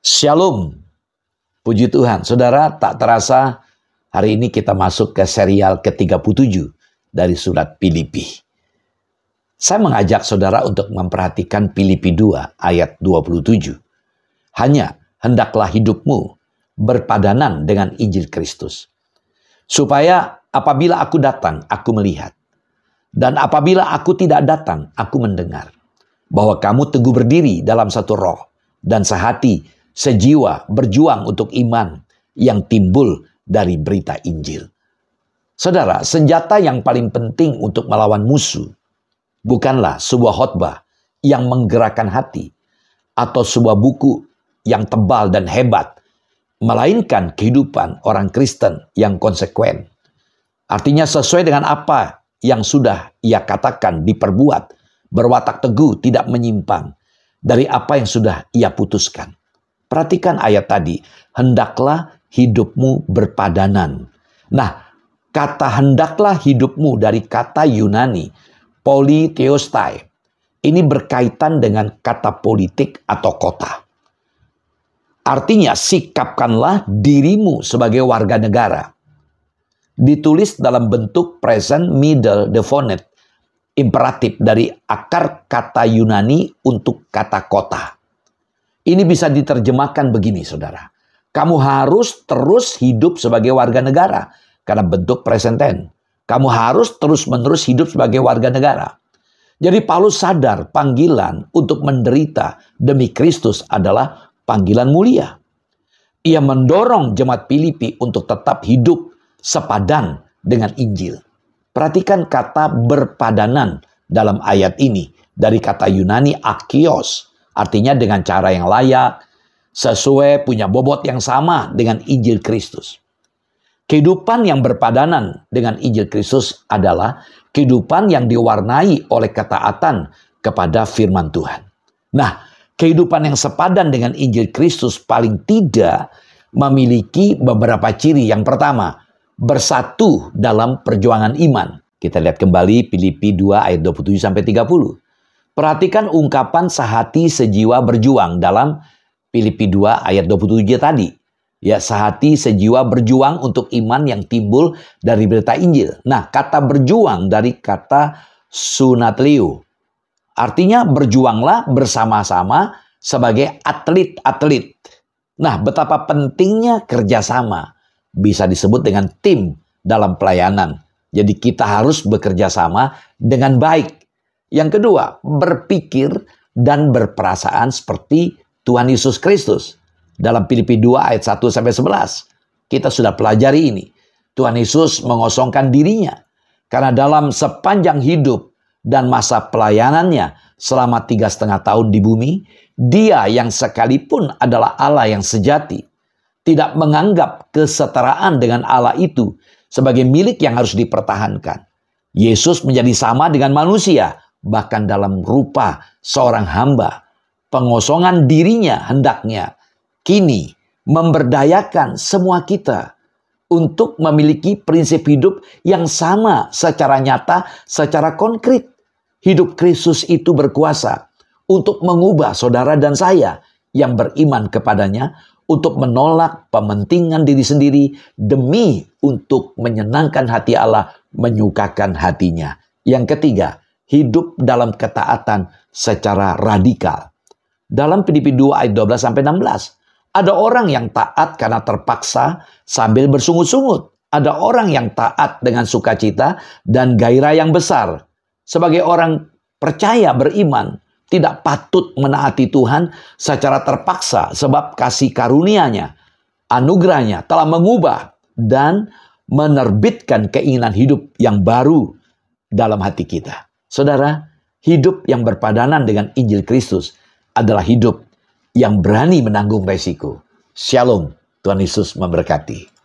Shalom, puji Tuhan. Saudara, tak terasa hari ini kita masuk ke serial ke-37 dari surat Filipi. Saya mengajak saudara untuk memperhatikan Filipi 2 ayat 27. Hanya hendaklah hidupmu berpadanan dengan Injil Kristus. Supaya apabila aku datang, aku melihat. Dan apabila aku tidak datang, aku mendengar. Bahwa kamu teguh berdiri dalam satu roh dan sehati, sejiwa berjuang untuk iman yang timbul dari berita Injil. Saudara, senjata yang paling penting untuk melawan musuh bukanlah sebuah khotbah yang menggerakkan hati atau sebuah buku yang tebal dan hebat, melainkan kehidupan orang Kristen yang konsekuen. Artinya sesuai dengan apa yang sudah ia katakan diperbuat, berwatak teguh, tidak menyimpang dari apa yang sudah ia putuskan. Perhatikan ayat tadi, hendaklah hidupmu berpadanan. Nah, kata hendaklah hidupmu dari kata Yunani, politeostai. Ini berkaitan dengan kata politik atau kota. Artinya, sikapkanlah dirimu sebagai warga negara. Ditulis dalam bentuk present middle definite, imperatif dari akar kata Yunani untuk kata kota. Ini bisa diterjemahkan begini, saudara. Kamu harus terus hidup sebagai warga negara. Karena bentuk present tense. Kamu harus terus-menerus hidup sebagai warga negara. Jadi Paulus sadar panggilan untuk menderita demi Kristus adalah panggilan mulia. Ia mendorong jemaat Filipi untuk tetap hidup sepadan dengan Injil. Perhatikan kata berpadanan dalam ayat ini. Dari kata Yunani akios. Artinya dengan cara yang layak, sesuai, punya bobot yang sama dengan Injil Kristus. Kehidupan yang berpadanan dengan Injil Kristus adalah kehidupan yang diwarnai oleh ketaatan kepada firman Tuhan. Nah, kehidupan yang sepadan dengan Injil Kristus paling tidak memiliki beberapa ciri. Yang pertama, bersatu dalam perjuangan iman. Kita lihat kembali Filipi 2 ayat 27-30. Perhatikan ungkapan sehati sejiwa berjuang dalam Filipi 2 ayat 27 tadi. Ya, sehati sejiwa berjuang untuk iman yang timbul dari berita Injil. Nah, kata berjuang dari kata sunatleo. Artinya berjuanglah bersama-sama sebagai atlet-atlet. Nah, betapa pentingnya kerjasama. Bisa disebut dengan tim dalam pelayanan. Jadi kita harus bekerja sama dengan baik. Yang kedua, berpikir dan berperasaan seperti Tuhan Yesus Kristus. Dalam Filipi 2 ayat 1-11, kita sudah pelajari ini. Tuhan Yesus mengosongkan dirinya. Karena dalam sepanjang hidup dan masa pelayanannya selama 3,5 tahun di bumi, Dia yang sekalipun adalah Allah yang sejati, tidak menganggap kesetaraan dengan Allah itu sebagai milik yang harus dipertahankan. Yesus menjadi sama dengan manusia, bahkan dalam rupa seorang hamba. Pengosongan dirinya hendaknya kini memberdayakan semua kita untuk memiliki prinsip hidup yang sama secara nyata, secara konkret. Hidup Kristus itu berkuasa untuk mengubah saudara dan saya yang beriman kepadanya untuk menolak pementingan diri sendiri demi untuk menyenangkan hati Allah, menyukakan hatinya. Yang ketiga, hidup dalam ketaatan secara radikal. Dalam Filipi 2 ayat 12-16, ada orang yang taat karena terpaksa sambil bersungut-sungut. Ada orang yang taat dengan sukacita dan gairah yang besar. Sebagai orang percaya beriman, tidak patut menaati Tuhan secara terpaksa sebab kasih karunia-Nya, anugerah-Nya telah mengubah dan menerbitkan keinginan hidup yang baru dalam hati kita. Saudara, hidup yang berpadanan dengan Injil Kristus adalah hidup yang berani menanggung resiko. Shalom, Tuhan Yesus memberkati.